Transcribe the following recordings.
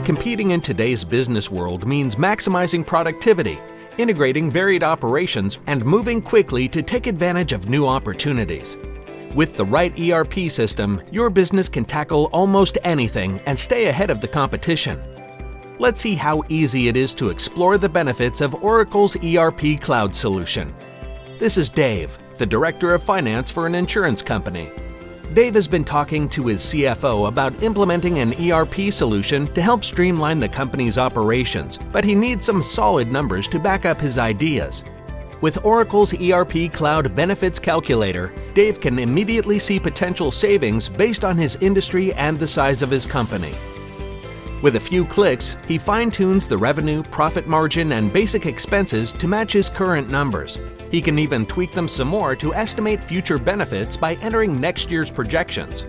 Competing in today's business world means maximizing productivity, integrating varied operations, and moving quickly to take advantage of new opportunities. With the right ERP system, your business can tackle almost anything and stay ahead of the competition. Let's see how easy it is to explore the benefits of Oracle's ERP cloud solution. This is Dave, the Director of Finance for an insurance company. Dave has been talking to his CFO about implementing an ERP solution to help streamline the company's operations, but he needs some solid numbers to back up his ideas. With Oracle's ERP Cloud Benefits Calculator, Dave can immediately see potential savings based on his industry and the size of his company. With a few clicks, he fine-tunes the revenue, profit margin, and basic expenses to match his current numbers. He can even tweak them some more to estimate future benefits by entering next year's projections.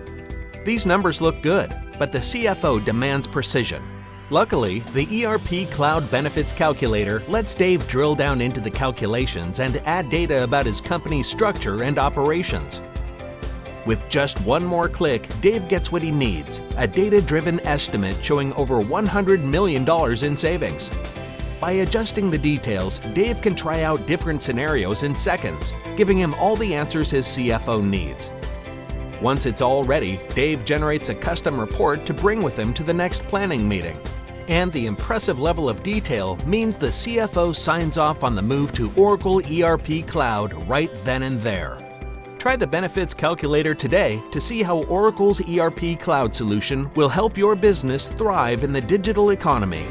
These numbers look good, but the CFO demands precision. Luckily, the ERP Cloud Benefits Calculator lets Dave drill down into the calculations and add data about his company's structure and operations. With just one more click, Dave gets what he needs, a data-driven estimate showing over $100 million in savings. By adjusting the details, Dave can try out different scenarios in seconds, giving him all the answers his CFO needs. Once it's all ready, Dave generates a custom report to bring with him to the next planning meeting. And the impressive level of detail means the CFO signs off on the move to Oracle ERP Cloud right then and there. Try the Benefits Calculator today to see how Oracle's ERP Cloud solution will help your business thrive in the digital economy.